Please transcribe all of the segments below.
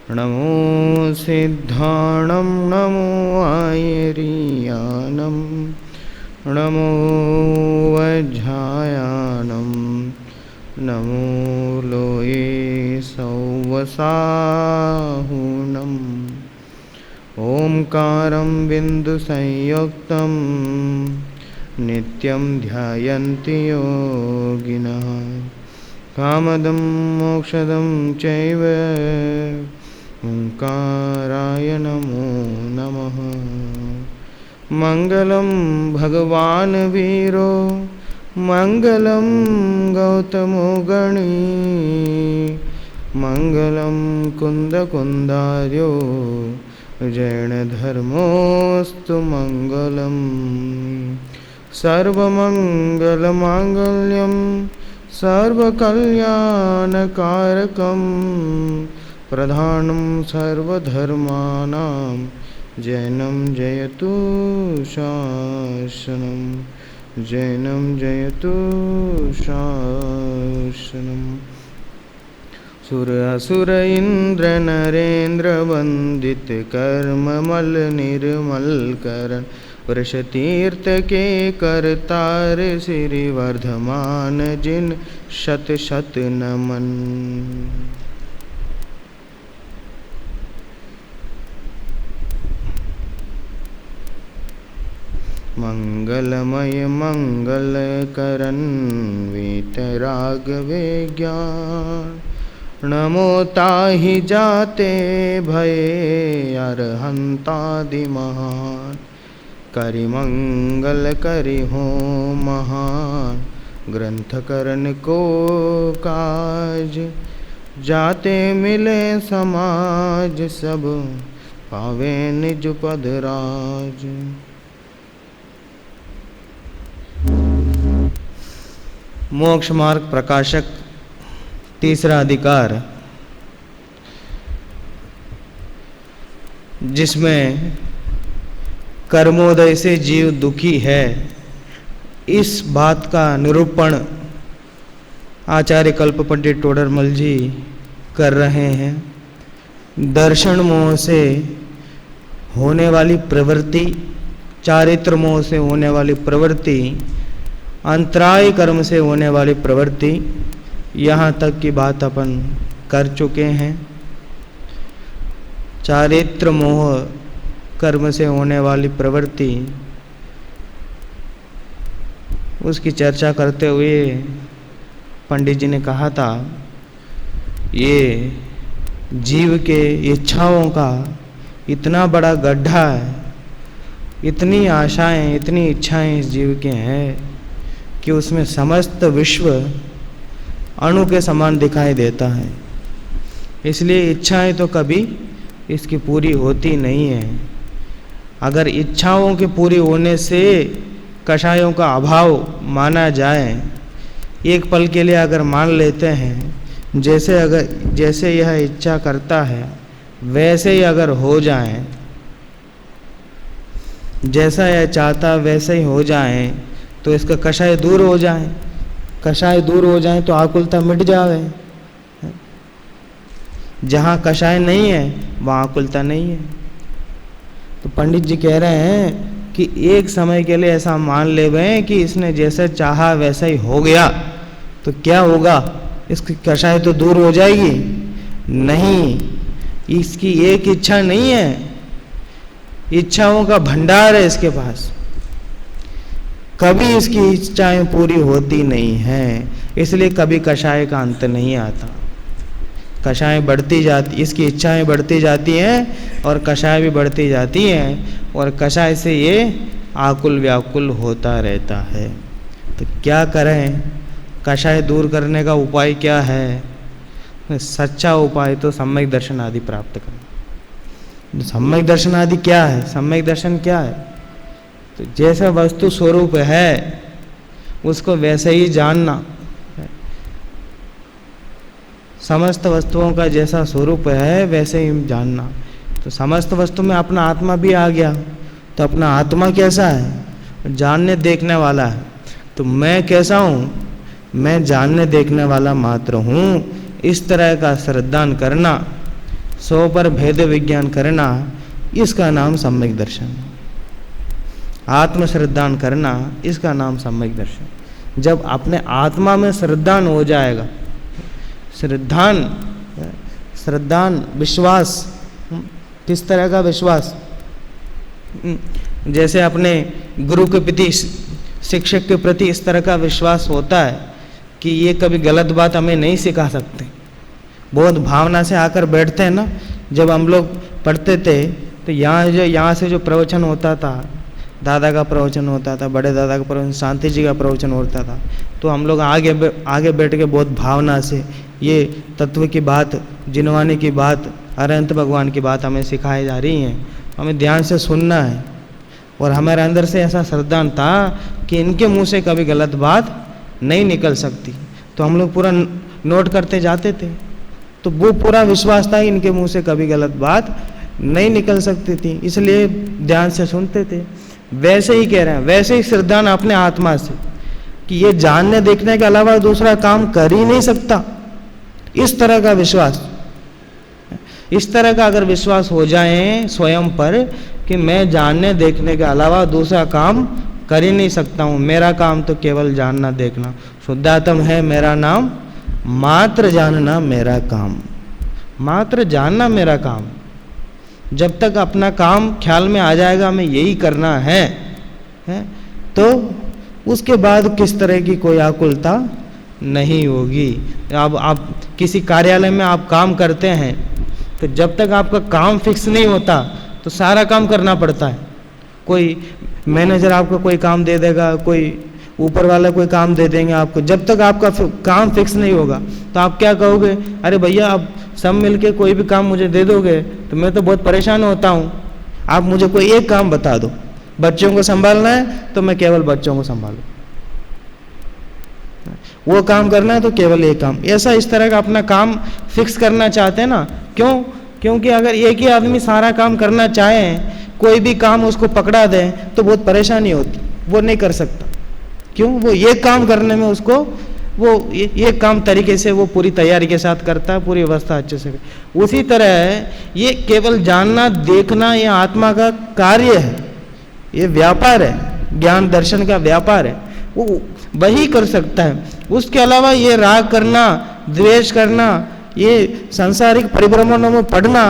नमो सिद्धाणं नमो आयर्यानं नमो वज्रायानं नमो लोये सौवसाहुनम् ओंकारं बिन्दुसंयुक्तं नित्यं ध्यायन्ति योगिनः कामदं मोक्षदं चैव ओंकाराय नमो नमः। मंगलं भगवान् वीरो मंगलं गौतमो गणी मंगलं कुन्दकुन्दार्यो जैनधर्मोऽस्तु मंगलम्। सर्वमंगलमांगल्यं सर्वकल्याणकारकं प्रधानं सर्वधर्माणां जैनं जयतु शासनं जैनं जयतु शासनम्। सुर असुर इंद्र नरेंद्र वंदित कर्ममल निर्मल करण वृषतीर्थ के करतार श्री वर्धमान जिन शत शत नमन। मंगलमय मंगल करण वीतराग विज्ञान नमो ताहि जाते भये अरहंतादि महान करि मंगल करि हो महान ग्रंथ करण को काज जाते मिले समाज सब पावे निज पद राज। मोक्ष मार्ग प्रकाशक तीसरा अधिकार, जिसमें कर्मोदय से जीव दुखी है, इस बात का निरूपण आचार्य कल्प पंडित टोडरमल जी कर रहे हैं। दर्शन मोह से होने वाली प्रवृत्ति, चारित्र मोह से होने वाली प्रवृत्ति, अंतराय कर्म से होने वाली प्रवृत्ति, यहाँ तक की बात अपन कर चुके हैं। चारित्र मोह कर्म से होने वाली प्रवृत्ति, उसकी चर्चा करते हुए पंडित जी ने कहा था, ये जीव के इच्छाओं का इतना बड़ा गड्ढा है, इतनी आशाएं, इतनी इच्छाएं इस जीव के हैं कि उसमें समस्त विश्व अणु के समान दिखाई देता है। इसलिए इच्छाएं तो कभी इसकी पूरी होती नहीं है। अगर इच्छाओं के पूरी होने से कषायों का अभाव माना जाए, एक पल के लिए अगर मान लेते हैं, जैसे यह इच्छा करता है वैसे ही अगर हो जाए, जैसा यह चाहता वैसे ही हो जाए, तो इसका कषाय दूर हो जाए। कषाय दूर हो जाए तो आकुलता मिट जावे। जहाँ कषाय नहीं है वहाँ आकुलता नहीं है। तो पंडित जी कह रहे हैं कि एक समय के लिए ऐसा मान लेवे कि इसने जैसे चाहा वैसा ही हो गया, तो क्या होगा? इसकी कषाय तो दूर हो जाएगी? नहीं, इसकी एक इच्छा नहीं है, इच्छाओं का भंडार है इसके पास। कभी इसकी इच्छाएं पूरी होती नहीं हैं, इसलिए कभी कषाय का अंत नहीं आता। कषाय बढ़ती जाती, इसकी इच्छाएं बढ़ती जाती हैं और कषाय भी बढ़ती जाती हैं, और कषाय से ये आकुल व्याकुल होता रहता है। तो क्या करें? कषाय दूर करने का उपाय क्या है? सच्चा उपाय तो सम्यक दर्शन आदि प्राप्त करना। सम्यक दर्शन आदि क्या है? सम्यक दर्शन क्या है? तो जैसा वस्तु स्वरूप है उसको वैसे ही जानना। समस्त वस्तुओं का जैसा स्वरूप है वैसे ही जानना। तो समस्त वस्तु में अपना आत्मा भी आ गया, तो अपना आत्मा कैसा है? जानने देखने वाला है। तो मैं कैसा हूँ? मैं जानने देखने वाला मात्र हूँ। इस तरह का श्रद्धान करना, सो पर भेद विज्ञान करना, इसका नाम सम्यक दर्शन। आत्मश्रद्धान करना, इसका नाम सम्यक दर्शन। जब अपने आत्मा में श्रद्धान हो जाएगा, श्रद्धान विश्वास, किस तरह का विश्वास? जैसे अपने गुरु के प्रति, शिक्षक के प्रति इस तरह का विश्वास होता है कि ये कभी गलत बात हमें नहीं सिखा सकते। बहुत भावना से आकर बैठते हैं ना। जब हम लोग पढ़ते थे तो यहाँ से जो प्रवचन होता था, दादा का प्रवचन होता था, बड़े दादा का प्रवचन, शांति जी का प्रवचन होता था, तो हम लोग आगे बैठ के बहुत भावना से ये तत्व की बात, जिनवानी की बात, अनंत भगवान की बात हमें सिखाई जा रही है, हमें ध्यान से सुनना है। और हमारे अंदर से ऐसा श्रद्धान था कि इनके मुंह से कभी गलत बात नहीं निकल सकती, तो हम लोग पूरा नोट करते जाते थे। तो वो पूरा विश्वास था इनके मुंह से कभी गलत बात नहीं निकल सकती थी, इसलिए ध्यान से सुनते थे। वैसे ही कह रहे हैं, वैसे ही श्रद्धान अपने आत्मा से कि ये जानने देखने के अलावा दूसरा काम कर ही नहीं सकता, इस तरह का विश्वास, इस तरह का अगर विश्वास हो जाए स्वयं पर कि मैं जानने देखने के अलावा दूसरा काम कर ही नहीं सकता हूँ, मेरा काम तो केवल जानना देखना, शुद्धात्म है मेरा नाम, मात्र जानना मेरा काम, मात्र जानना मेरा काम। जब तक अपना काम ख्याल में आ जाएगा हमें यही करना है, तो उसके बाद किस तरह की कोई आकुलता नहीं होगी। अब आप किसी कार्यालय में आप काम करते हैं, तो जब तक आपका काम फिक्स नहीं होता तो सारा काम करना पड़ता है। कोई मैनेजर आपको कोई काम दे देगा, कोई ऊपर वाला कोई काम दे देंगे आपको, जब तक आपका काम फिक्स नहीं होगा तो आप क्या कहोगे, अरे भैया आप सब मिलके कोई भी काम मुझे दे दोगे तो मैं तो बहुत परेशान होता हूँ, आप मुझे कोई एक काम बता दो। बच्चों को संभालना है तो मैं केवल बच्चों को संभालूं, वो काम करना है तो केवल एक काम। ऐसा इस तरह का अपना काम फिक्स करना चाहते हैं ना। क्यों? क्योंकि अगर एक ही आदमी सारा काम करना चाहे, कोई भी काम उसको पकड़ा दे तो बहुत परेशानी होती, वो नहीं कर सकता। क्यों? वो ये काम करने में उसको वो ये काम तरीके से वो पूरी तैयारी के साथ करता है, पूरी व्यवस्था अच्छे से। उसी तरह ये केवल जानना देखना ये आत्मा का कार्य है, ये व्यापार है, ज्ञान दर्शन का व्यापार है, वो वही कर सकता है। उसके अलावा ये राग करना, द्वेष करना, ये सांसारिक परिभ्रमणों में पढ़ना,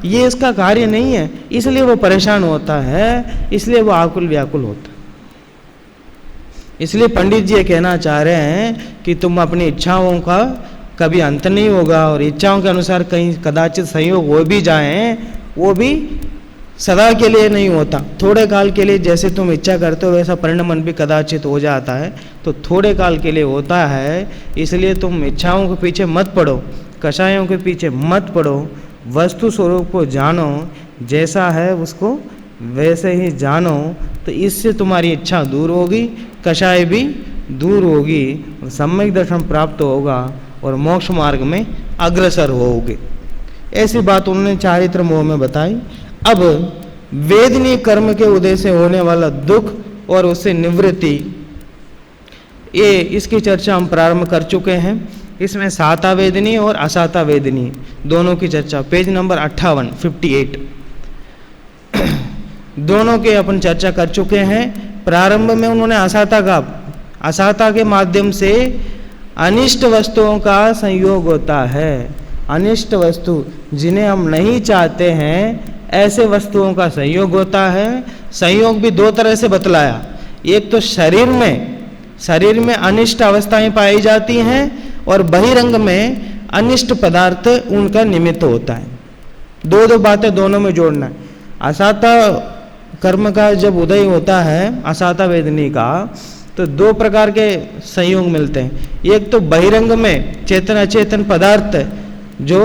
ये इसका कार्य नहीं है। इसलिए वो परेशान होता है, इसलिए वो आकुल व्याकुल होता है। इसलिए पंडित जी ये कहना चाह रहे हैं कि तुम अपनी इच्छाओं का कभी अंत नहीं होगा, और इच्छाओं के अनुसार कहीं कदाचित संयोग हो भी जाएं, वो भी सदा के लिए नहीं होता। थोड़े काल के लिए जैसे तुम इच्छा करते हो वैसा परिणमन भी कदाचित हो जाता है, तो थोड़े काल के लिए होता है। इसलिए तुम इच्छाओं के पीछे मत पड़ो, कषायों के पीछे मत पड़ो, वस्तु स्वरूप को जानो, जैसा है उसको वैसे ही जानो, तो इससे तुम्हारी इच्छा दूर होगी, कषाय भी दूर होगी, सम्यक दर्शन प्राप्त होगा और मोक्ष मार्ग में अग्रसर होगे। ऐसी बात उन्होंने चारित्र मोह में बताई। अब वेदनीय कर्म के उदय से होने वाला दुख और उससे निवृत्ति, ये इसकी चर्चा हम प्रारंभ कर चुके हैं। इसमें साता वेदनीय और असाता वेदनीय दोनों की चर्चा, पेज नंबर 58 दोनों के अपन चर्चा कर चुके हैं। प्रारंभ में उन्होंने असाता के माध्यम से अनिष्ट वस्तुओं का संयोग होता है। अनिष्ट वस्तु जिन्हें हम नहीं चाहते हैं, ऐसे वस्तुओं का संयोग होता है। संयोग भी दो तरह से बतलाया, एक तो शरीर में अनिष्ट अवस्थाएं पाई जाती हैं, और बहिरंग में अनिष्ट पदार्थ उनका निमित्त होता है। दो बातें दोनों में जोड़ना है। असाता कर्म का जब उदय होता है, असाता वेदनी का, तो दो प्रकार के संयोग मिलते हैं। एक तो बहिरंग में चेतन अचेतन पदार्थ जो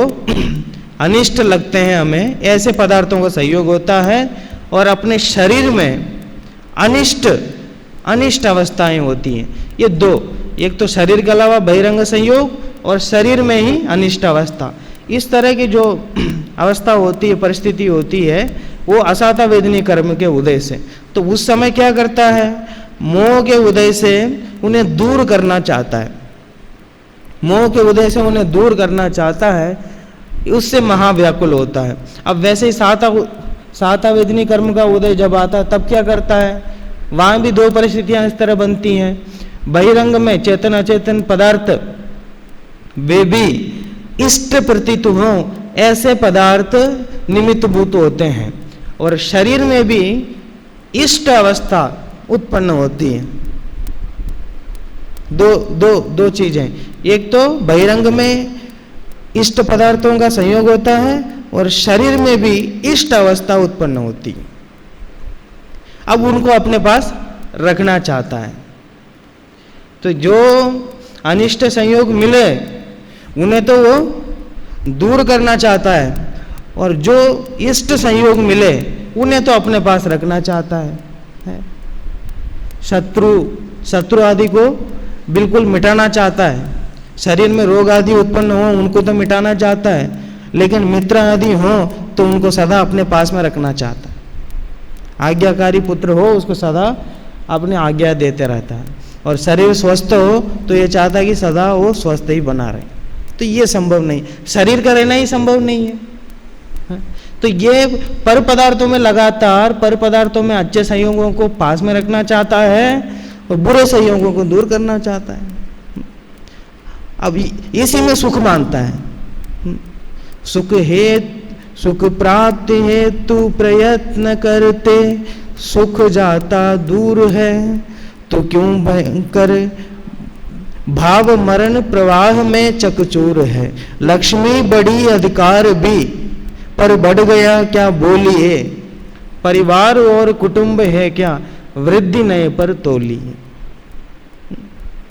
अनिष्ट लगते हैं हमें, ऐसे पदार्थों का संयोग होता है, और अपने शरीर में अनिष्ट अवस्थाएं होती हैं। ये दो, एक तो शरीर के अलावा बहिरंग संयोग, और शरीर में ही अनिष्ट अवस्था। इस तरह की जो अवस्था होती है, परिस्थिति होती है, वो असाता वेदनी कर्म के उदय से। तो उस समय क्या करता है, मोह के उदय से उन्हें दूर करना चाहता है। मोह के उदय से उन्हें दूर करना चाहता है। उससे महाव्याकुल होता है। अब वैसे ही सातावेदनी कर्म का उदय जब आता है तब क्या करता है, वहां भी दो परिस्थितियां इस तरह बनती हैं। बहिरंग में चेतन अचेतन पदार्थ वे भी इष्ट प्रतीत हो ऐसे पदार्थ निमित्तभूत होते हैं, और शरीर में भी इष्ट अवस्था उत्पन्न होती है। दो चीजें, एक तो बहिरंग में इष्ट पदार्थों का संयोग होता है और शरीर में भी इष्ट अवस्था उत्पन्न होती है। अब उनको अपने पास रखना चाहता है, तो जो अनिष्ट संयोग मिले उन्हें तो वो दूर करना चाहता है, और जो इष्ट संयोग मिले उन्हें तो अपने पास रखना चाहता है। शत्रु आदि को बिल्कुल मिटाना चाहता है, शरीर में रोग आदि उत्पन्न हो उनको तो मिटाना चाहता है, लेकिन मित्र आदि हो तो उनको सदा अपने पास में रखना चाहता है। आज्ञाकारी पुत्र हो उसको सदा अपने आज्ञा देते रहता है, और शरीर स्वस्थ हो तो ये चाहता है कि सदा वो स्वस्थ ही बना रहे। तो ये संभव नहीं, शरीर का रहना ही संभव नहीं है। तो ये पर पदार्थों में लगातार पर पदार्थों में अच्छे संयोगों को पास में रखना चाहता है और बुरे संयोगों को दूर करना चाहता है। अब इसी में सुख मानता है। सुख प्राप्ति हेतु प्रयत्न करते सुख जाता दूर है, तो क्यों भयंकर भाव मरण प्रवाह में चकचूर है। लक्ष्मी बड़ी अधिकार भी पर बढ़ गया क्या बोलिए, परिवार और कुटुंब है क्या वृद्धि नए पर तोलिए।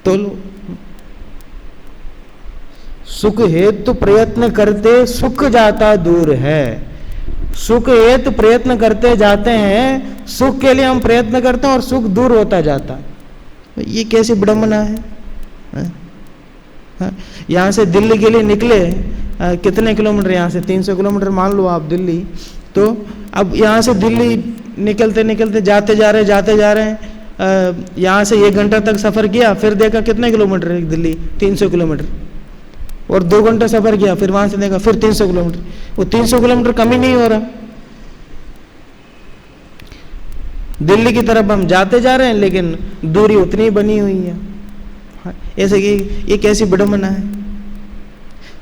तोलो, सुख हेतु प्रयत्न करते सुख जाता दूर है। सुख हेतु प्रयत्न करते जाते हैं, सुख के लिए हम प्रयत्न करते हैं और सुख दूर होता जाता है। ये कैसी विडंबना है। यहां से दिल्ली के लिए निकले, कितने किलोमीटर यहाँ से, 300 किलोमीटर मान लो आप दिल्ली, तो अब यहाँ से दिल्ली निकलते निकलते जाते जा रहे हैं, यहाँ से 1 घंटा तक सफ़र किया, फिर देखा कितने किलोमीटर है दिल्ली, 300 किलोमीटर, और 2 घंटा सफ़र किया, फिर वहाँ से देखा फिर 300 किलोमीटर। वो 300 किलोमीटर कम ही नहीं हो रहा। दिल्ली की तरफ हम जाते जा रहे हैं लेकिन दूरी उतनी ही बनी हुई है। ऐसे कि ये कैसी विडंबना है।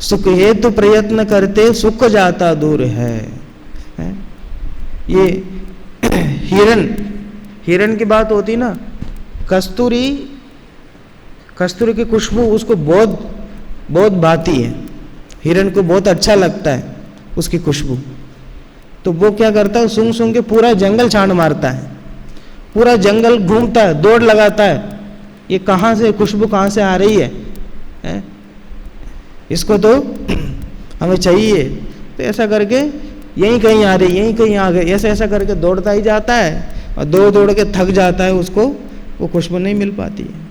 सुख हेतु प्रयत्न करते सुख जाता दूर है। ये हिरण की बात होती ना, कस्तूरी की खुशबू उसको बहुत भाती है, हिरण को बहुत अच्छा लगता है उसकी खुशबू। तो वो क्या करता है, सूंघ सूंघ के पूरा जंगल छांड मारता है, पूरा जंगल घूमता है, दौड़ लगाता है, ये कहाँ से खुशबू कहाँ से आ रही है, इसको तो हमें चाहिए। तो ऐसा करके यहीं कहीं आ रही, यहीं कहीं आ गई, ऐसा करके दौड़ता ही जाता है, और दौड़ के थक जाता है, उसको वो खुशबू नहीं मिल पाती है।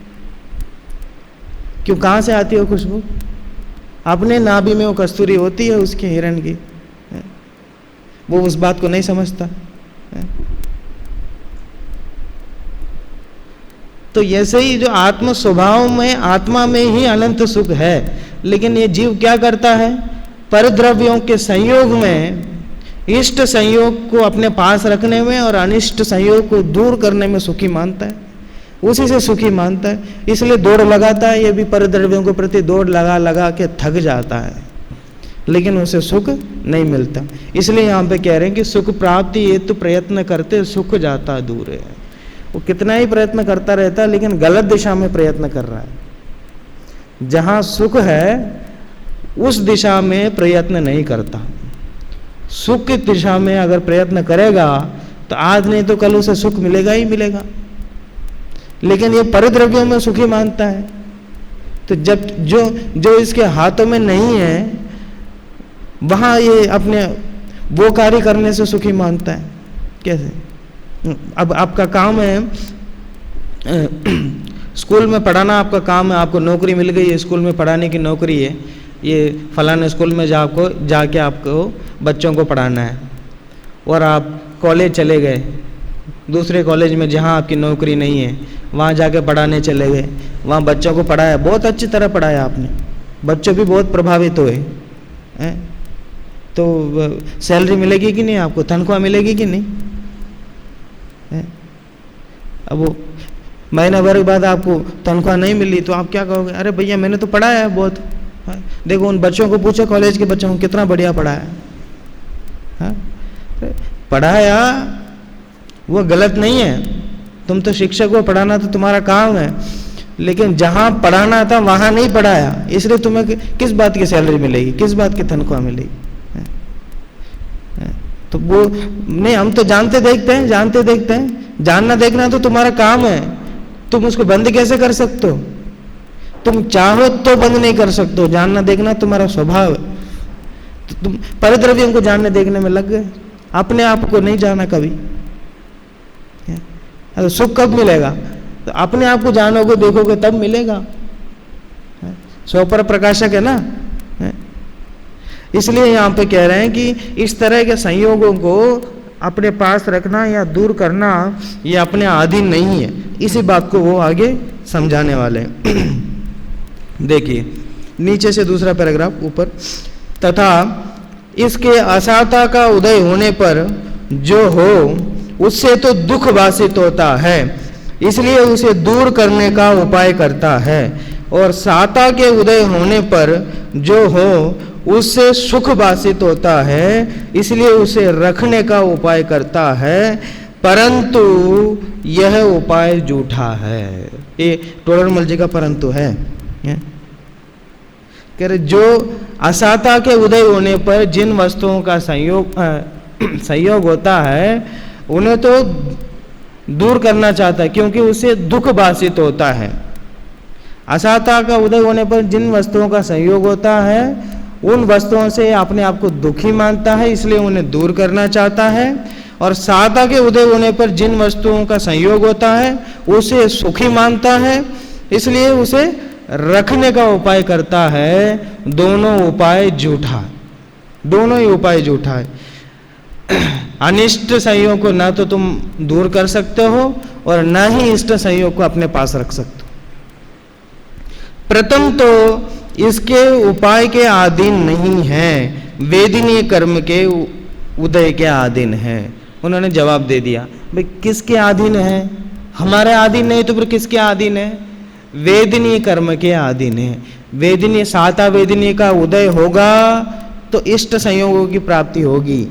क्यों, कहाँ से आती है वो खुशबू? अपने नाभि में वो कस्तूरी होती है उसके, हिरण की। वो उस बात को नहीं समझता। तो ऐसे ही जो आत्म स्वभाव में, आत्मा में ही अनंत सुख है, लेकिन ये जीव क्या करता है, परद्रव्यों के संयोग में इष्ट संयोग को अपने पास रखने में और अनिष्ट संयोग को दूर करने में सुखी मानता है, उसी से सुखी मानता है, इसलिए दौड़ लगाता है। ये भी परद्रव्यों के प्रति दौड़ लगा के थक जाता है, लेकिन उसे सुख नहीं मिलता। इसलिए यहाँ पे कह रहे हैं कि सुख प्राप्ति हेतु प्रयत्न करते सुख जाता दूर है। वो कितना ही प्रयत्न करता रहता है, लेकिन गलत दिशा में प्रयत्न कर रहा है। जहाँ सुख है उस दिशा में प्रयत्न नहीं करता। सुख की दिशा में अगर प्रयत्न करेगा तो आज नहीं तो कल उसे सुख मिलेगा ही मिलेगा, लेकिन ये परिद्रव्यों में सुखी मानता है। तो जब जो इसके हाथों में नहीं है वहां ये अपने वो कार्य करने से सुखी मानता है। कैसे? अब आपका काम है स्कूल में पढ़ाना, आपका काम है, आपको नौकरी मिल गई है, स्कूल में पढ़ाने की नौकरी है, ये फलाने स्कूल में जाके आपको बच्चों को पढ़ाना है, और आप कॉलेज चले गए, दूसरे कॉलेज में जहाँ आपकी नौकरी नहीं है वहाँ जाके पढ़ाने चले गए, वहाँ बच्चों को पढ़ाया, बहुत अच्छी तरह पढ़ाया आपने, बच्चे भी बहुत प्रभावित हुए हैं, तो सैलरी मिलेगी कि नहीं, आपको तनख्वाह मिलेगी कि नहीं? अब वो महीना भर के बाद आपको तनख्वाह नहीं मिली तो आप क्या कहोगे? अरे भैया मैंने तो पढ़ाया है बहुत, देखो उन बच्चों को पूछो, कॉलेज के बच्चों को कितना बढ़िया पढ़ाया है। पढ़ाया वो गलत नहीं है, तुम तो शिक्षक हो, पढ़ाना तो तुम्हारा काम है, लेकिन जहां पढ़ाना था वहां नहीं पढ़ाया, इसलिए तुम्हें किस बात की सैलरी मिलेगी, किस बात की तनख्वाह मिलेगी? तो वो नहीं, हम तो जानते देखते हैं, जानना देखना तो तुम्हारा काम है, तुम उसको बंद कैसे कर सकते हो? तुम चाहो तो बंद नहीं कर सकते हो, जानना देखना तुम्हारा स्वभाव है। तो तुम परिद्रव्यों को जानने देखने में लग गए, अपने आप को नहीं जाना कभी। तो सुख कब मिलेगा? तो अपने आप को जानोगे देखोगे तब मिलेगा। स्वपर प्रकाशक है ना, इसलिए यहाँ पे कह रहे हैं कि इस तरह के संयोगों को अपने पास रखना या दूर करना ये अपने अधीन नहीं है। इसी बात को वो आगे समझाने वाले हैं। देखिए नीचे से दूसरा पैराग्राफ ऊपर, तथा इसके असाता का उदय होने पर जो हो उससे तो दुख वासित होता है, इसलिए उसे दूर करने का उपाय करता है, और साता के उदय होने पर जो हो उससे सुख वासित होता है, इसलिए उसे रखने का उपाय करता है, परंतु यह उपाय झूठा है। ये टोडरमल जी का परंतु है। कह रहे जो असाता के उदय होने पर जिन वस्तुओं का संयोग होता है उन्हें तो दूर करना चाहता है, क्योंकि उससे दुख वासित होता है। असाता का उदय होने पर जिन वस्तुओं का संयोग होता है उन वस्तुओं से अपने आप को दुखी मानता है, इसलिए उन्हें दूर करना चाहता है, और साता के उदय होने पर जिन वस्तुओं का संयोग होता है उसे सुखी मानता है, इसलिए उसे रखने का उपाय करता है। दोनों उपाय झूठा, दोनों ही उपाय झूठा है। अनिष्ट संयोग को ना तो तुम दूर कर सकते हो और ना ही इष्ट संयोग को अपने पास रख सकते हो। प्रथम तो इसके उपाय के अधीन नहीं है, वेदनीय कर्म के उदय के अधीन है। उन्होंने जवाब दे दिया, भाई किसके अधीन है? हमारे अधीन नहीं तो फिर किसके अधीन है? वेदनीय कर्म के अधीन है। वेदनीय साता वेदनीय का उदय होगा तो इष्ट संयोगों की प्राप्ति होगी,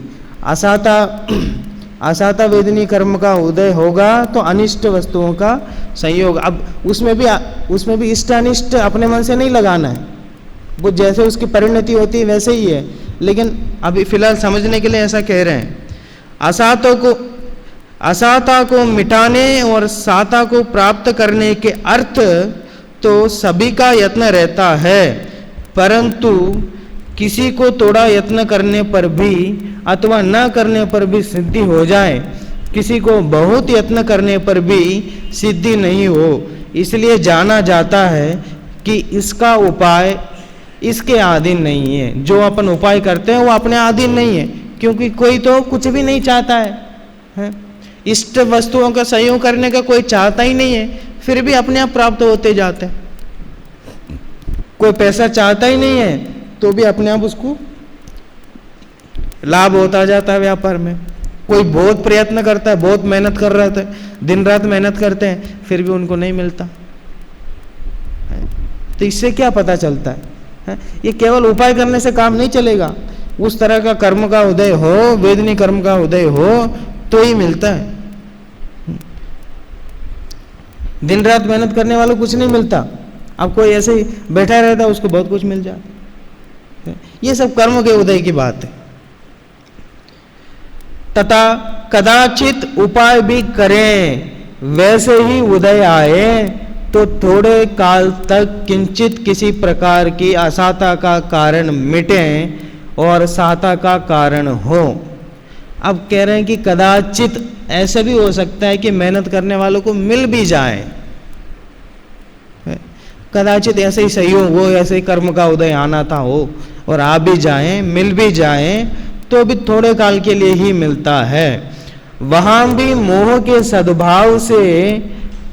असाता वेदनीय कर्म का उदय होगा तो अनिष्ट वस्तुओं का संयोग। अब उसमें भी इष्ट अनिष्ट अपने मन से नहीं लगाना है, वो जैसे उसकी परिणति होती है वैसे ही है, लेकिन अभी फिलहाल समझने के लिए ऐसा कह रहे हैं। असाता को मिटाने और साता को प्राप्त करने के अर्थ तो सभी का यत्न रहता है, परंतु किसी को थोड़ा यत्न करने पर भी अथवा न करने पर भी सिद्धि हो जाए, किसी को बहुत यत्न करने पर भी सिद्धि नहीं हो, इसलिए जाना जाता है कि इसका उपाय इसके अधीन नहीं है। जो अपन उपाय करते हैं वो अपने अधीन नहीं है, क्योंकि कोई तो कुछ भी नहीं चाहता है? इष्ट वस्तुओं का संयोग करने का कोई चाहता ही नहीं है, फिर भी अपने आप प्राप्त होते जाते हैं। कोई पैसा चाहता ही नहीं है तो भी अपने आप उसको लाभ होता जाता है व्यापार में। कोई बहुत प्रयत्न करता है, बहुत मेहनत कर रहा है, दिन रात मेहनत करते हैं, फिर भी उनको नहीं मिलता। तो इससे क्या पता चलता है? ये केवल उपाय करने से काम नहीं चलेगा, उस तरह का कर्म का उदय हो, वेदनीय कर्म का उदय हो तो ही मिलता है। दिन रात मेहनत करने वालों को कुछ नहीं मिलता, अब कोई ऐसे ही बैठा रहता है उसको बहुत कुछ मिल जाता। ये सब कर्म के उदय की बात है। तथा कदाचित उपाय भी करें, वैसे ही उदय आए तो थोड़े काल तक किंचित किसी प्रकार की असाता का कारण मिटे और साता का कारण हो। अब कह रहे हैं कि कदाचित ऐसा भी हो सकता है कि मेहनत करने वालों को मिल भी जाए, कदाचित ऐसे ही संयोग हो, ऐसे ही कर्म का उदय आना था हो और आ भी जाए, मिल भी जाए, तो भी थोड़े काल के लिए ही मिलता है। वहां भी मोह के सद्भाव से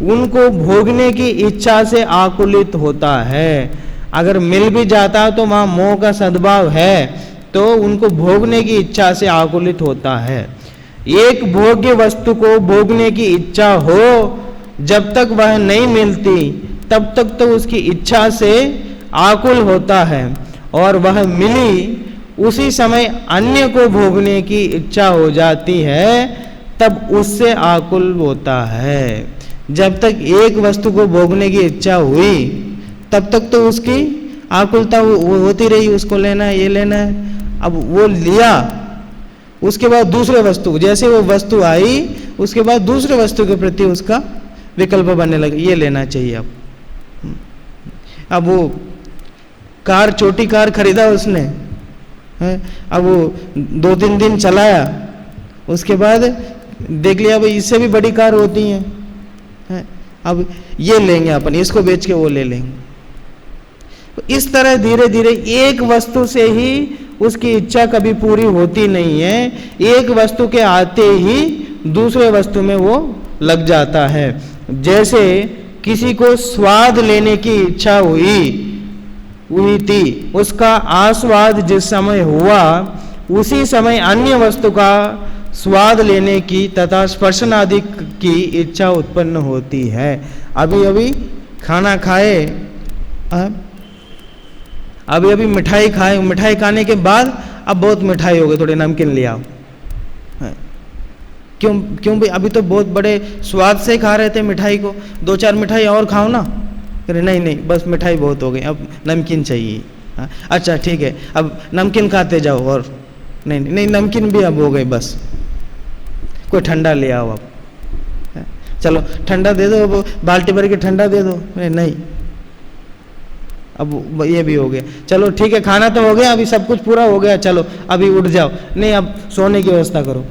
उनको भोगने की इच्छा से आकुलित होता है। अगर मिल भी जाता तो वहां मोह का सद्भाव है, तो उनको भोगने की इच्छा से आकुलित होता है। एक भोग्य वस्तु को भोगने की इच्छा हो, जब तक वह नहीं मिलती तब तक तो उसकी इच्छा से आकुल होता है, और वह मिली उसी समय अन्य को भोगने की इच्छा हो जाती है, तब उससे आकुल होता है। जब तक एक वस्तु को भोगने की इच्छा हुई तब तक तो उसकी आकुलता होती रही, उसको लेना है, ये लेना है। अब वो लिया, उसके बाद दूसरे वस्तु, जैसे वो वस्तु आई उसके बाद दूसरे वस्तु के प्रति उसका विकल्प बनने लगे, ये लेना चाहिए। अब वो कार, छोटी कार खरीदा उसने है, अब वो 2-3 दिन चलाया, उसके बाद देख लिया भाई इससे भी बड़ी कार होती है, अब ये लेंगे अपन, इसको बेच के वो ले लेंगे। इस तरह धीरे धीरे एक वस्तु से ही उसकी इच्छा कभी पूरी होती नहीं है, एक वस्तु के आते ही दूसरे वस्तु में वो लग जाता है। जैसे किसी को स्वाद लेने की इच्छा हुई थी, उसका आस्वाद जिस समय हुआ उसी समय अन्य वस्तु का स्वाद लेने की तथा स्पर्शन आदि की इच्छा उत्पन्न होती है। अभी अभी खाना खाए, अभी मिठाई खाए, मिठाई खाने के बाद अब बहुत मिठाई हो गई, थोड़ी नमकीन ले आओ। क्यों भाई, अभी तो बहुत बड़े स्वाद से खा रहे थे मिठाई को, 2-4 मिठाई और खाओ ना। अरे नहीं बस मिठाई बहुत हो गई, अब नमकीन चाहिए। अच्छा ठीक है, अब नमकीन खाते जाओ, और नहीं नमकीन भी अब हो गई, बस कोई ठंडा ले आओ। अब चलो ठंडा दे दो, अब बाल्टी भर के ठंडा दे दो। नहीं, अब ये भी हो गया। चलो ठीक है, खाना तो हो गया, अभी सब कुछ पूरा हो गया, चलो अभी उठ जाओ। नहीं, अब सोने की व्यवस्था करो।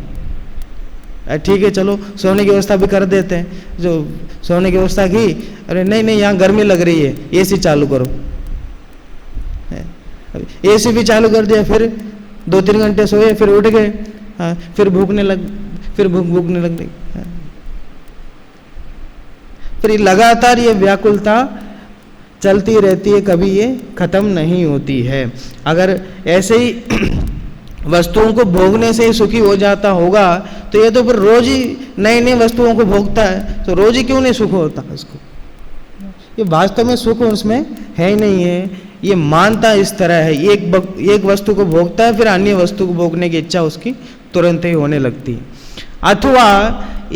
ठीक है चलो सोने की व्यवस्था भी कर देते हैं। जो सोने की व्यवस्था की, अरे नहीं यहाँ गर्मी लग रही है, एसी चालू करो। एसी भी चालू कर दिया, फिर 2-3 घंटे सोए, फिर उठ गए, फिर भूखने लग गई। फिर लगातार ये व्याकुलता चलती रहती है, कभी ये खत्म नहीं होती है। अगर ऐसे ही वस्तुओं को भोगने से ही सुखी हो जाता होगा तो ये तो फिर रोज ही नई वस्तुओं को भोगता है, तो रोज ही क्यों नहीं सुख होता उसको? ये वास्तव में सुख उसमें है ही नहीं है, ये मानता इस तरह है। एक वस्तु को भोगता है, फिर अन्य वस्तु को भोगने की इच्छा उसकी तुरंत ही होने लगती है। अथवा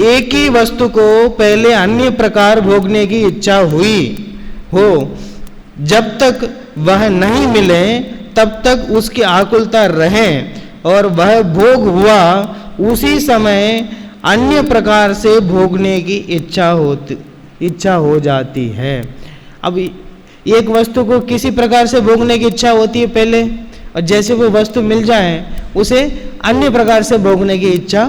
एक ही वस्तु को पहले अन्य प्रकार भोगने की इच्छा हुई हो, जब तक वह नहीं मिले तब तक उसकी आकुलता रहे, और वह भोग हुआ उसी समय अन्य प्रकार से भोगने की इच्छा हो जाती है। अब एक वस्तु को किसी प्रकार से भोगने की इच्छा होती है पहले, और जैसे वो वस्तु मिल जाए उसे अन्य प्रकार से भोगने की इच्छा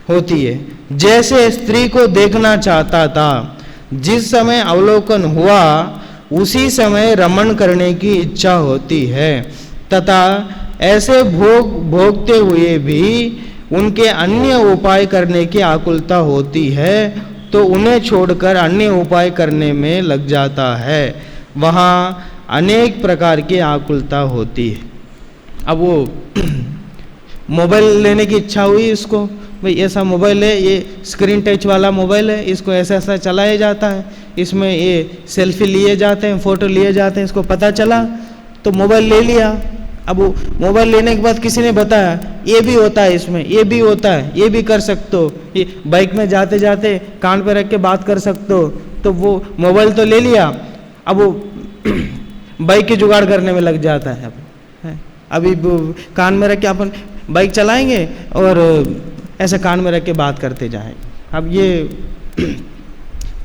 होती है। जैसे स्त्री को देखना चाहता था, जिस समय अवलोकन हुआ उसी समय रमण करने की इच्छा होती है, तथा ऐसे भोगते हुए भी उनके अन्य उपाय करने की आकुलता होती है, तो उन्हें छोड़कर अन्य उपाय करने में लग जाता है। वहाँ अनेक प्रकार की आकुलता होती है। अब वो मोबाइल लेने की इच्छा हुई इसको, भाई ऐसा मोबाइल है, ये स्क्रीन टच वाला मोबाइल है, इसको ऐसा चलाया जाता है, इसमें ये सेल्फी लिए जाते हैं, फोटो लिए जाते हैं, इसको पता चला तो मोबाइल ले लिया। अब वो मोबाइल लेने के बाद किसी ने बताया ये भी होता है, इसमें ये भी होता है, ये भी कर सकते हो, ये बाइक में जाते जाते कान पे रख के बात कर सकते हो, तो वो मोबाइल तो ले लिया, अब वो बाइक की जुगाड़ करने में लग जाता है। अभी कान में रख के अपन बाइक चलाएंगे और ऐसे कान में रख के बात करते जाएंगे। अब ये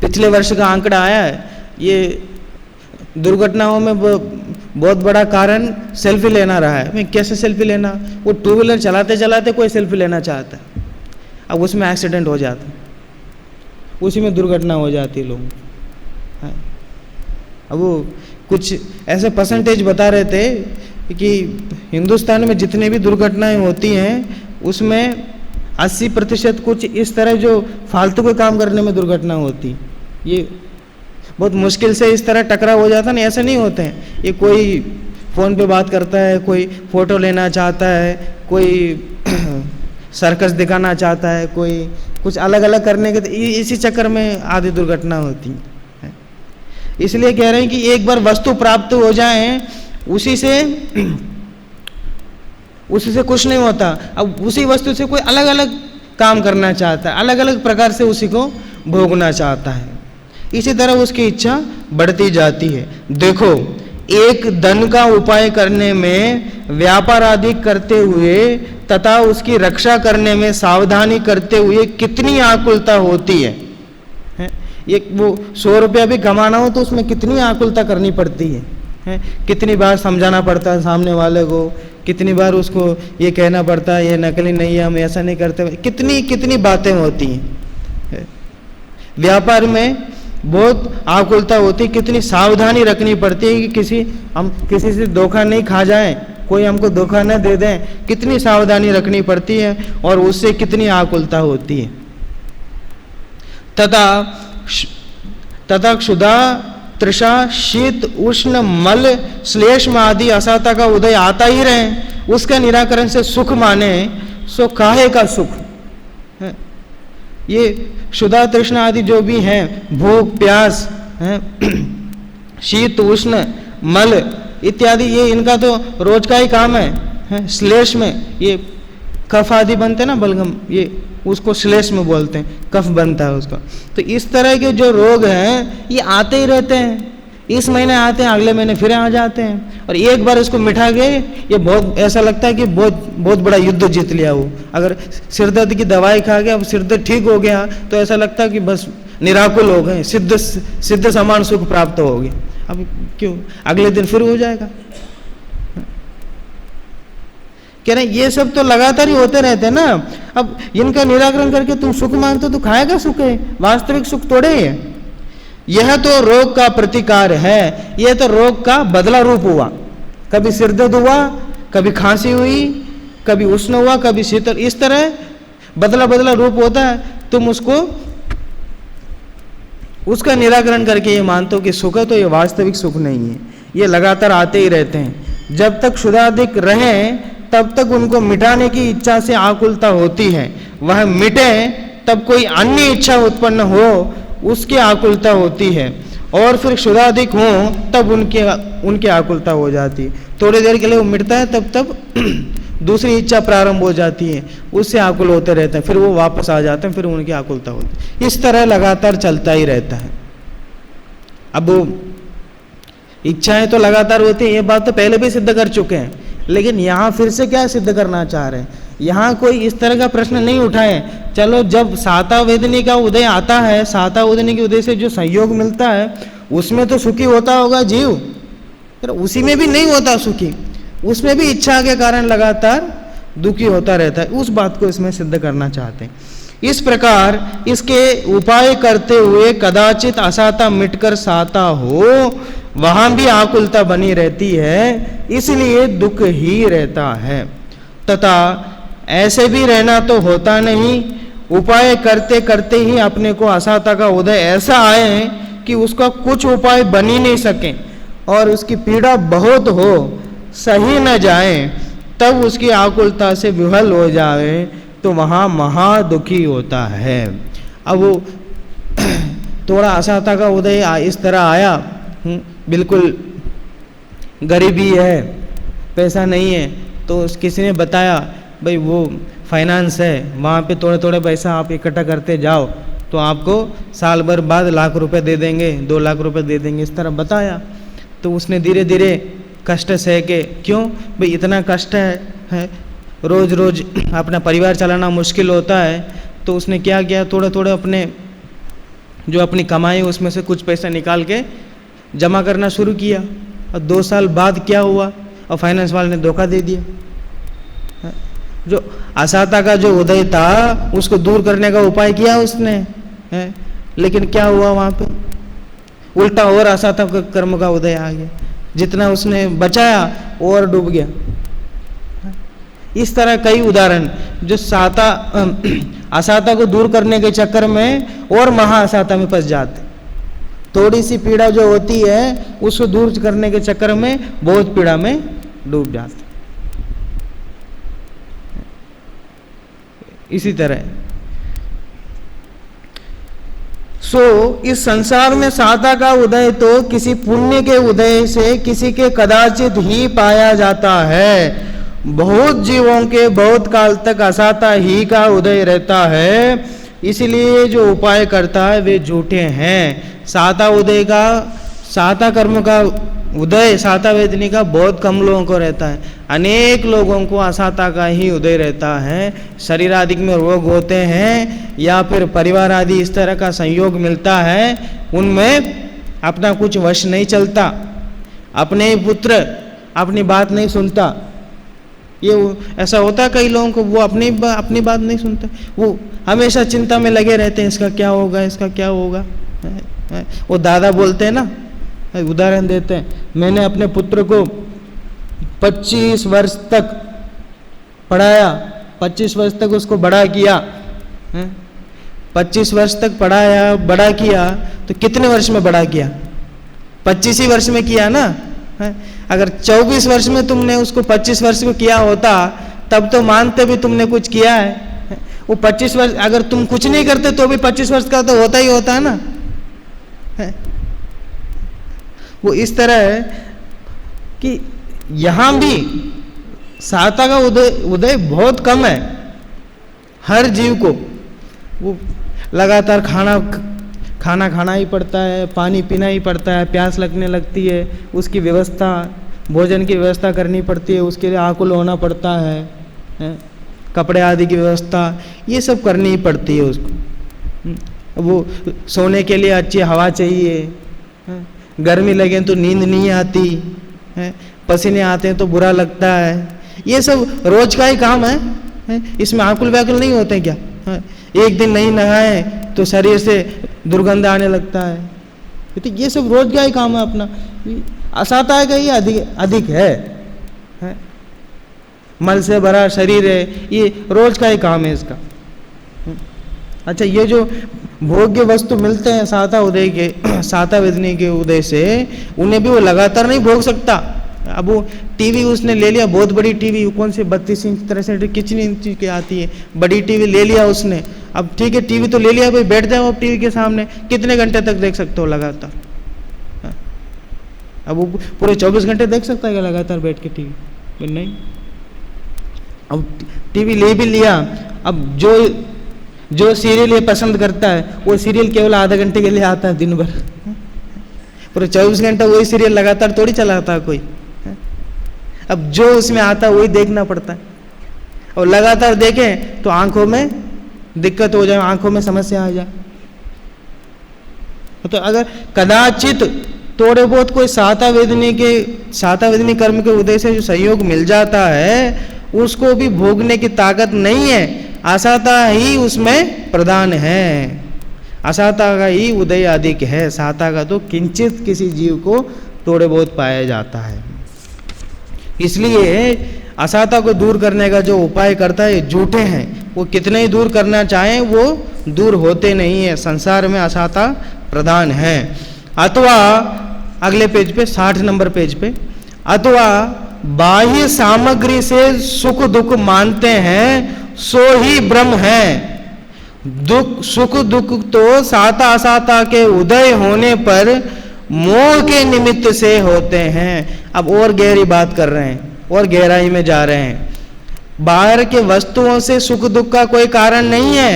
पिछले वर्ष का आंकड़ा आया है, ये दुर्घटनाओं में बहुत बड़ा कारण सेल्फी लेना रहा है। मैं कैसे सेल्फी लेना, वो 2 व्हीलर चलाते चलाते कोई सेल्फी लेना चाहता है, अब उसमें एक्सीडेंट हो जाता है, उसी में दुर्घटना हो जाती है लोगों। अब वो कुछ ऐसे परसेंटेज बता रहे थे कि हिंदुस्तान में जितने भी दुर्घटनाएं होती हैं उसमें 80% कुछ इस तरह जो फालतू के काम करने में दुर्घटना होती। ये बहुत मुश्किल से इस तरह टकराव हो जाता ना, ऐसे नहीं होते हैं, ये कोई फ़ोन पे बात करता है, कोई फ़ोटो लेना चाहता है, कोई सर्कस दिखाना चाहता है, कोई कुछ अलग अलग करने के, इसी चक्कर में आधी दुर्घटना होती है। इसलिए कह रहे हैं कि एक बार वस्तु प्राप्त हो जाए उसी से कुछ नहीं होता। अब उसी वस्तु से कोई अलग अलग काम करना चाहता है, अलग अलग प्रकार से उसी को भोगना चाहता है। इसी तरह उसकी इच्छा बढ़ती जाती है। देखो, एक धन का उपाय करने में, व्यापार आदि करते हुए तथा उसकी रक्षा करने में सावधानी करते हुए कितनी आकुलता होती है। एक वो 100 रुपया भी कमाना हो तो उसमें कितनी आकुलता करनी पड़ती है। कितनी बार समझाना पड़ता है सामने वाले को, कितनी बार उसको ये कहना पड़ता है ये नकली नहीं है, हम ऐसा नहीं करते, कितनी कितनी बातें होती हैं। व्यापार में बहुत आकुलता होती, कितनी सावधानी रखनी पड़ती है कि हम किसी से धोखा नहीं खा जाएं, कोई हमको धोखा न दे दें, कितनी सावधानी रखनी पड़ती है और उससे कितनी आकुलता होती है। तथा क्षुधा, तृषा, शीत, उष्ण, मल, श्लेष्म आदि असाता का उदय आता ही रहे, उसका निराकरण से सुख माने सो काहे का सुख है। ये क्षुधा, तृष्णा आदि जो भी हैं, भूख, प्यास है, शीत, उष्ण, मल इत्यादि, ये इनका तो रोज का ही काम है। श्लेष्म में ये कफ आदि बनते हैं ना, बलगम, ये उसको श्लेष्म बोलते हैं, कफ बनता है उसका। तो इस तरह के जो रोग हैं ये आते ही रहते हैं, इस महीने आते हैं, अगले महीने फिर आ जाते हैं, और एक बार इसको मिटा गए ये बहुत ऐसा लगता है कि बहुत बड़ा युद्ध जीत लिया वो। अगर सिरदर्द की दवाई खा गया, अब सिरदर्द ठीक हो गया तो ऐसा लगता है कि बस निराकुल हो गए, सिद्ध समान सुख प्राप्त हो गया। अब क्यों, अगले दिन फिर हो जाएगा। कह रहे ये सब तो लगातार ही होते रहते हैं ना। अब इनका निराकरण करके तुम सुख मानते हो तो खाएगा सुख है, वास्तविक सुख थोड़े ही है। यह तो रोग का प्रतिकार है, यह तो रोग का बदला रूप हुआ। कभी सिरदर्द हुआ, कभी खांसी हुई, कभी उष्ण हुआ, कभी शीतल, इस तरह बदला रूप होता है। तुम उसका निराकरण करके ये मानते हो कि सुख है, तो ये वास्तविक सुख नहीं है, ये लगातार आते ही रहते हैं। जब तक क्षुधाधिक रहें तब तक उनको मिटाने की इच्छा से आकुलता होती है, वह मिटे तब कोई अन्य इच्छा उत्पन्न हो उसकी आकुलता होती है, और फिर क्षुधाधिक हो तब उनकी आकुलता हो जाती है। थोड़ी देर के लिए वो मिटता है, तब दूसरी इच्छा प्रारंभ हो जाती है, उससे आकुल होते रहते हैं, फिर वो वापस आ जाते हैं, फिर उनकी आकुलता होती है। इस तरह लगातार चलता ही रहता है। अब इच्छाएं तो लगातार होती है, ये बात तो पहले भी सिद्ध कर चुके हैं, लेकिन यहाँ फिर से क्या सिद्ध करना चाह रहे हैं। यहाँ कोई इस तरह का प्रश्न नहीं उठाए, चलो जब साता वेदनी का उदय आता है, साता वेदनी के उदय से जो संयोग मिलता है उसमें तो सुखी होता होगा जीव, पर उसी में भी नहीं होता सुखी, उसमें भी इच्छा के कारण लगातार दुखी होता रहता है। उस बात को इसमें सिद्ध करना चाहते हैं। इस प्रकार इसके उपाय करते हुए कदाचित असाता मिटकर साता हो, वहां भी आकुलता बनी रहती है, इसलिए दुख ही रहता है। तथा ऐसे भी रहना तो होता नहीं, उपाय करते करते ही अपने को असाता का उदय ऐसा आए कि उसका कुछ उपाय बन ही नहीं सके और उसकी पीड़ा बहुत हो, सही न जाए, तब उसकी आकुलता से विह्वल हो जाए तो वहाँ महा दुखी होता है। अब वो थोड़ा असाता का उदय इस तरह आया, बिल्कुल गरीबी है, पैसा नहीं है, तो किसी ने बताया भाई वो फाइनेंस है, वहाँ पे थोड़े थोड़े पैसा आप इकट्ठा करते जाओ तो आपको साल भर बाद लाख रुपए दे देंगे, 2 लाख रुपए दे देंगे, इस तरह बताया। तो उसने धीरे धीरे कष्ट सह के, क्यों भाई इतना कष्ट है, रोज रोज अपना परिवार चलाना मुश्किल होता है, तो उसने क्या किया, थोड़े थोड़े अपनी कमाई उसमें से कुछ पैसा निकाल के जमा करना शुरू किया। और 2 साल बाद क्या हुआ, और फाइनेंस वाले ने धोखा दे दिया। जो असाता का जो उदय था उसको दूर करने का उपाय किया उसने है, लेकिन क्या हुआ वहां पे, उल्टा और असाता का कर्म का उदय आ गया, जितना उसने बचाया और डूब गया। इस तरह कई उदाहरण जो असाता को दूर करने के चक्कर में और महा असाता में फंस जाते। थोड़ी सी पीड़ा जो होती है उसको दूर करने के चक्कर में बहुत पीड़ा में डूब जाते। इसी तरह इस संसार में साता का उदय तो किसी पुण्य के उदय से किसी के कदाचित ही पाया जाता है। बहुत जीवों के बहुत काल तक असाता ही का उदय रहता है, इसलिए जो उपाय करता है वे झूठे हैं। साता उदय का, साता कर्म का उदय, साता वेदनी का बहुत कम लोगों को रहता है। अनेक लोगों को असाता का ही उदय रहता है। शरीर आदि में रोग होते हैं या फिर परिवार आदि इस तरह का संयोग मिलता है, उनमें अपना कुछ वश नहीं चलता, अपने पुत्र अपनी बात नहीं सुनता। ये ऐसा होता है कई लोगों को, वो अपनी बात नहीं सुनते, वो हमेशा चिंता में लगे रहते हैं, इसका क्या होगा, इसका क्या होगा। वो दादा बोलते हैं ना, उदाहरण देते हैं, मैंने अपने पुत्र को 25 वर्ष तक पढ़ाया, 25 वर्ष तक उसको बड़ा किया, 25 वर्ष तक पढ़ाया बड़ा किया, तो कितने वर्ष में बड़ा किया? 25 ही वर्ष में किया ना। अगर 24 वर्ष में तुमने उसको 25 वर्ष को किया होता तब तो मानते भी तुमने कुछ किया है। वो 25 वर्ष अगर तुम कुछ नहीं करते तो भी 25 वर्ष का तो होता ही होता है ना। वो इस तरह है कि यहां भी साता का उदय बहुत कम है। हर जीव को वो लगातार खाना खाना ही पड़ता है, पानी पीना ही पड़ता है, प्यास लगने लगती है, उसकी व्यवस्था, भोजन की व्यवस्था करनी पड़ती है, उसके लिए आकुल होना पड़ता है, कपड़े आदि की व्यवस्था ये सब करनी ही पड़ती है उसको। वो सोने के लिए अच्छी हवा चाहिए, गर्मी लगे तो नींद नहीं आती है, पसीने आते हैं तो बुरा लगता है। ये सब रोज का ही काम है, इसमें आकुल व्याकुल नहीं होते क्या? एक दिन नहीं नहाए तो शरीर से दुर्गंध आने लगता है, तो ये सब रोज का ही काम है अपना। असाता का ही अधिक है, मल से भरा शरीर है, ये रोज का ही काम है इसका। अच्छा, ये जो भोग्य वस्तु मिलते हैं साता उदय के, साता वेदनी के उदय से, उन्हें भी वो लगातार नहीं भोग सकता। अब वो टीवी उसने ले लिया, बहुत बड़ी टीवी, कौन सी 32 इंच 63 कितनी इंच की आती है, बड़ी टीवी ले लिया उसने। अब ठीक है, टीवी तो ले लिया भाई, बैठ जाओ अब टीवी के सामने, कितने घंटे तक देख सकते हो लगातार? अब वो पूरे 24 घंटे देख सकता है क्या लगातार बैठ के टीवी? नहीं। अब टीवी ले भी लिया, अब जो सीरियल ये पसंद करता है वो सीरियल केवल आधा घंटे के लिए आता है दिन भर, पूरे 24 घंटे वही सीरियल लगातार थोड़ी चलाता है कोई। अब जो उसमें आता है वही देखना पड़ता है, और लगातार देखें तो आंखों में दिक्कत हो जाए, आंखों में समस्या आ जाए। तो अगर कदाचित थोड़े बहुत कोई साता वेदनी कर्म के उदय से जो सहयोग मिल जाता है, उसको भी भोगने की ताकत नहीं है, असाता ही उसमें प्रधान है, असाता का ही उदय अधिक है, साता का तो किंचित किसी जीव को थोड़े बहुत पाया जाता है। इसलिए असाता को दूर करने का जो उपाय करता है झूठे हैं, वो कितने ही दूर करना चाहें वो दूर होते नहीं है। संसार में असाता प्रधान है। अथवा अगले पेज पे 60 नंबर पेज पे, अथवा बाह्य सामग्री से सुख दुख मानते हैं सो ही ब्रह्म है। सुख दुख तो साता असाता के उदय होने पर मोह के निमित्त से होते हैं। अब और गहरी बात कर रहे हैं और गहराई में जा रहे हैं। बाहर के वस्तुओं से सुख दुख का कोई कारण नहीं है।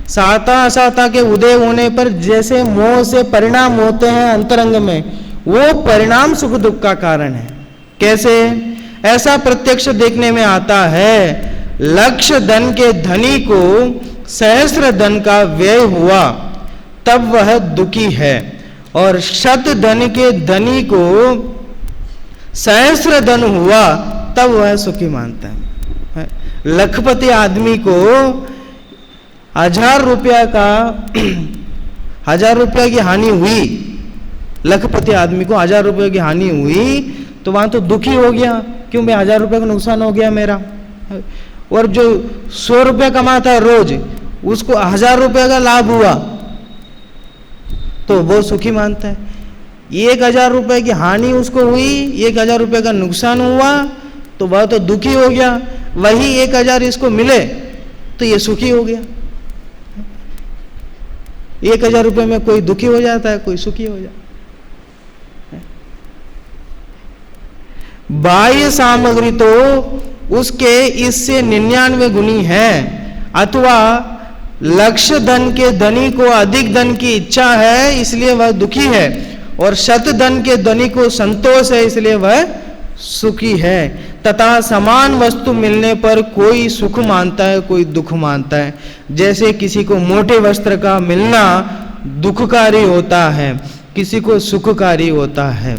साता असाता के उदय होने पर जैसे मोह से परिणाम होते हैं अंतरंग में, वो परिणाम सुख दुख का कारण है। कैसे? ऐसा प्रत्यक्ष देखने में आता है, लक्ष्य धन के धनी को सहस्र धन का व्यय हुआ तब वह दुखी है, और शत धन के धनी को सहस्र धन हुआ तब वह सुखी मानता है। लखपति आदमी को 1000 रुपया की हानि हुई, लखपति आदमी को 1000 रुपये की हानि हुई तो वहां तो दुखी हो गया, क्यों भाई 1000 रुपये का नुकसान हो गया मेरा। और जो 100 रुपये कमाता है रोज, उसको 1000 रुपये का लाभ हुआ तो बहुत सुखी मानता है। 1000 रुपए की हानि उसको हुई, 1000 रुपए का नुकसान हुआ तो वह तो दुखी हो गया। वही 1000 इसको मिले तो ये सुखी हो गया। 1000 रुपए में कोई दुखी हो जाता है, कोई सुखी हो जाता है। बाह्य सामग्री तो उसके इससे 99 गुनी है, अथवा लक्ष्य धन के धनी को अधिक धन की इच्छा है इसलिए वह दुखी है, और शत धन के धनी को संतोष है इसलिए वह सुखी है। तथा समान वस्तु मिलने पर कोई सुख मानता है, कोई दुख मानता है। जैसे किसी को मोटे वस्त्र का मिलना दुखकारी होता है, किसी को सुखकारी होता है।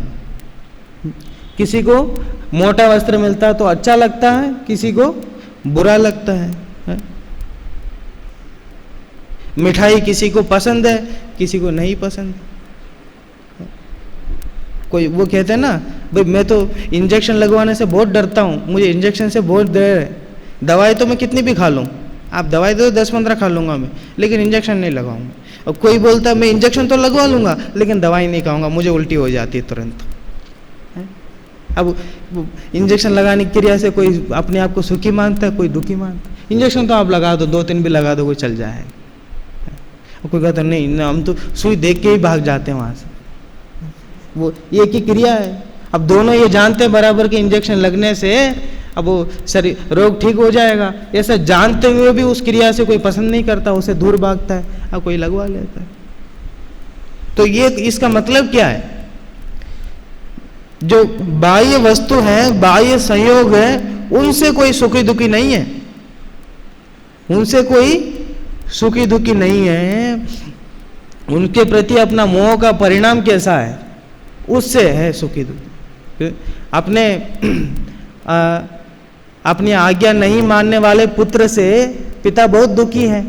किसी को मोटा वस्त्र मिलता है तो अच्छा लगता है, किसी को बुरा लगता है। मिठाई किसी को पसंद है, किसी को नहीं पसंद। कोई वो कहते हैं ना, भाई मैं तो इंजेक्शन लगवाने से बहुत डरता हूँ, मुझे इंजेक्शन से बहुत डर है। दवाई तो मैं कितनी भी खा लूँ, आप दवाई दो 10-15 खा लूँगा मैं, लेकिन इंजेक्शन नहीं लगाऊंगा। और कोई बोलता है मैं इंजेक्शन तो लगवा लूँगा लेकिन दवाई नहीं खाऊंगा, मुझे उल्टी हो जाती है तुरंत। अब इंजेक्शन लगाने की क्रिया से कोई अपने आप को सुखी मानता है, कोई दुखी मानता है। इंजेक्शन तो आप लगा दो, 2-3 भी लगा दो, कोई चल जाएगा। कोई कहता नहीं, हम तो सुई देख के ही भाग जाते हैं वहाँ से। वो एक ही क्रिया है। अब दोनों ये जानते हैं बराबर के इंजेक्शन लगने से अब वो शरीर रोग ठीक हो जाएगा, ऐसा जानते हुए भी उस क्रिया से कोई पसंद नहीं करता, उसे दूर भागता है, अब कोई लगवा लेता है। तो ये इसका मतलब क्या है? जो बाह्य वस्तु है, बाह्य संयोग है, उनसे कोई सुखी दुखी नहीं है, उनसे कोई सुखी दुखी नहीं है। उनके प्रति अपना मोह का परिणाम कैसा है, उससे है सुखी दुखी। अपनी आज्ञा नहीं मानने वाले पुत्र से पिता बहुत दुखी है।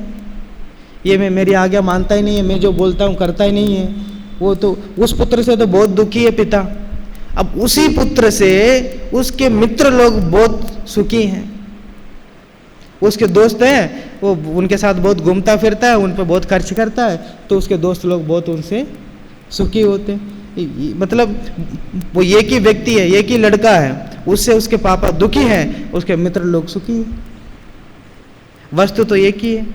ये मैं मेरी आज्ञा मानता ही नहीं है, मैं जो बोलता हूँ करता ही नहीं है, वो तो उस पुत्र से तो बहुत दुखी है पिता। अब उसी पुत्र से उसके मित्र लोग बहुत सुखी हैं। उसके दोस्त हैं, वो उनके साथ बहुत घूमता फिरता है, उन पर बहुत खर्च करता है, तो उसके दोस्त लोग बहुत उनसे सुखी होते हैं। मतलब वो एक ही व्यक्ति है, एक ही लड़का है, उससे उसके पापा दुखी हैं, उसके मित्र लोग सुखी हैं। वस्तु तो एक ही है।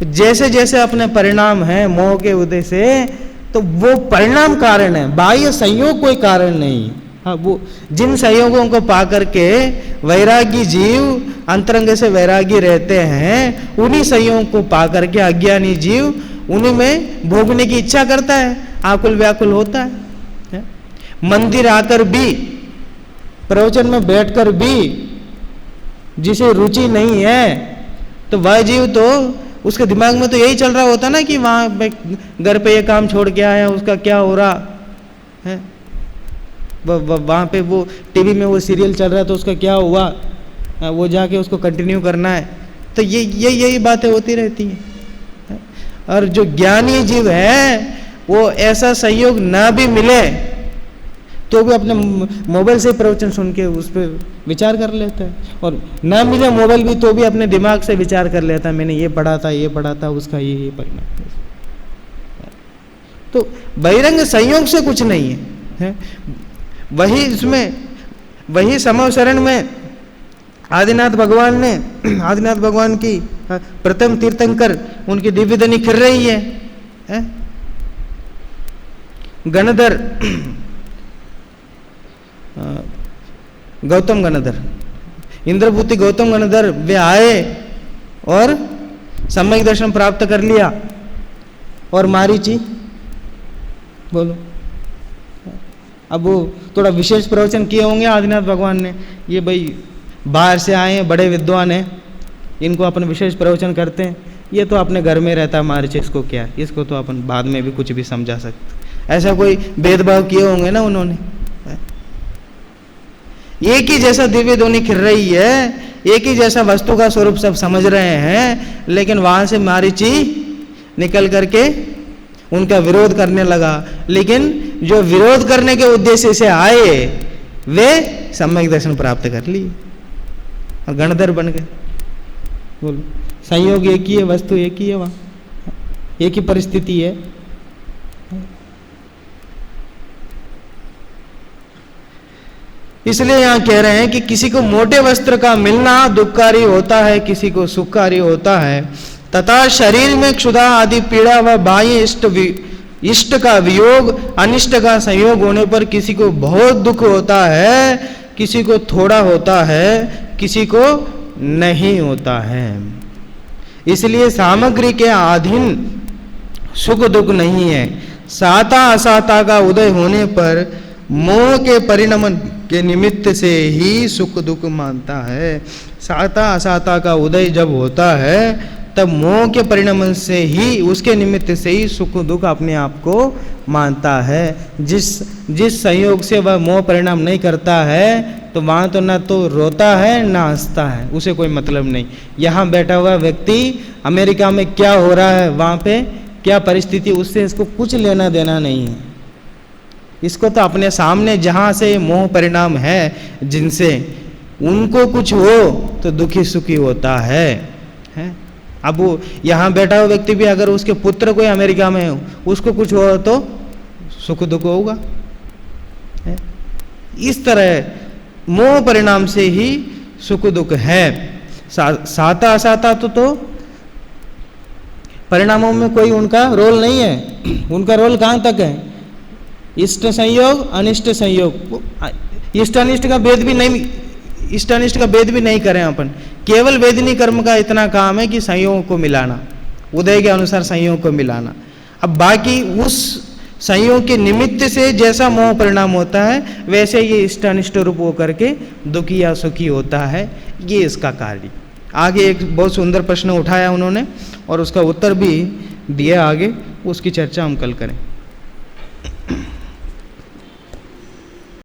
जैसे जैसे अपने परिणाम है मोह के उदय से, तो वो परिणाम कारण है, बाह्य संयोग कोई कारण नहीं। हाँ, वो जिन संयोगों को पा करके वैरागी जीव अंतरंग से वैरागी रहते हैं, उन्हीं संयोगों को पा करके अज्ञानी जीव उन्हीं में भोगने की इच्छा करता है, आकुल व्याकुल होता है। मंदिर आकर भी, प्रवचन में बैठकर भी जिसे रुचि नहीं है, तो वह जीव तो उसके दिमाग में तो यही चल रहा होता ना कि वहाँ घर पे ये काम छोड़ के आया, उसका क्या हो रहा है, वहाँ पे वो टीवी में वो सीरियल चल रहा है तो उसका क्या हुआ, वो जाके उसको कंटिन्यू करना है। तो यही बातें होती रहती हैं। और जो ज्ञानी जीव है वो ऐसा सहयोग ना भी मिले तो भी अपने मोबाइल से प्रवचन सुन के उस पर विचार कर लेता है, और ना मिले मोबाइल भी तो भी अपने दिमाग से विचार कर लेता है, मैंने ये पढ़ा था, उसका ये परिणाम। तो बहिरंग संयोग से कुछ नहीं है। वही इसमें, वही समव शरण में आदिनाथ भगवान की प्रथम तीर्थंकर उनकी दिव्य धनी खिर रही है। गणधर, गौतम गणधर, इंद्रभूति गौतम गणधर वे आए और सम्यक दर्शन प्राप्त कर लिया। और मारीची बोलो, अब वो थोड़ा विशेष प्रवचन किए होंगे आदिनाथ भगवान ने, ये भाई बाहर से आए हैं, बड़े विद्वान हैं, इनको अपन विशेष प्रवचन करते हैं, ये तो अपने घर में रहता है मारीच, इसको क्या, इसको तो अपन बाद में भी कुछ भी समझा सकते। ऐसा कोई भेदभाव किए होंगे ना उन्होंने। एक ही जैसा दिव्य ध्वनि खिर रही है, एक ही जैसा वस्तु का स्वरूप सब समझ रहे हैं, लेकिन वहां से मारीची निकल करके उनका विरोध करने लगा। लेकिन जो विरोध करने के उद्देश्य से आए वे सम्यक दर्शन प्राप्त कर लिए और गणधर बन गए। बोलो, संयोग एक ही है, वस्तु एक ही है, वहाँ एक ही परिस्थिति है। इसलिए यहां कह रहे हैं कि किसी को मोटे वस्त्र का मिलना दुखकारी होता है, किसी को सुखकारी होता है, तथा शरीर में क्षुधा आदि पीड़ा व बाह्य इष्ट का वियोग, अनिष्ट का संयोग होने पर किसी को बहुत दुख होता है, किसी को थोड़ा होता है, किसी को नहीं होता है। इसलिए सामग्री के अधीन सुख दुख नहीं है। साता असाता का उदय होने पर मोह के परिणमन के निमित्त से ही सुख दुख मानता है। साता असाता का उदय जब होता है तब मोह के परिणमन से ही, उसके निमित्त से ही सुख दुख अपने आप को मानता है। जिस संयोग से वह मोह परिणाम नहीं करता है तो वहाँ तो ना तो रोता है ना हंसता है, उसे कोई मतलब नहीं। यहाँ बैठा हुआ व्यक्ति अमेरिका में क्या हो रहा है, वहाँ पे क्या परिस्थिति, उससे इसको कुछ लेना देना नहीं है। इसको तो अपने सामने जहाँ से मोह परिणाम है जिनसे, उनको कुछ हो तो दुखी सुखी होता है। अब वो यहाँ बैठा हुआ व्यक्ति भी अगर उसके पुत्र कोई अमेरिका में हो, उसको कुछ हो तो सुख दुख होगा। इस तरह मोह परिणाम से ही सुख दुख है। साता असाता तो परिणामों में कोई उनका रोल नहीं है। उनका रोल कहाँ तक है? इष्ट संयोग अनिष्ट संयोग। इष्ट अनिष्ट का भेद भी नहीं, इष्ट अनिष्ट का भेद भी नहीं करें अपन। केवल वेदनी कर्म का इतना काम है कि संयोग को मिलाना, उदय के अनुसार संयोग को मिलाना। अब बाकी उस संयोग के निमित्त से जैसा मोह परिणाम होता है वैसे ये इष्ट अनिष्ट रूप होकर के दुखी या सुखी होता है। ये इसका कार्य। आगे एक बहुत सुंदर प्रश्न उठाया उन्होंने और उसका उत्तर भी दिया आगे, उसकी चर्चा हम कल करें।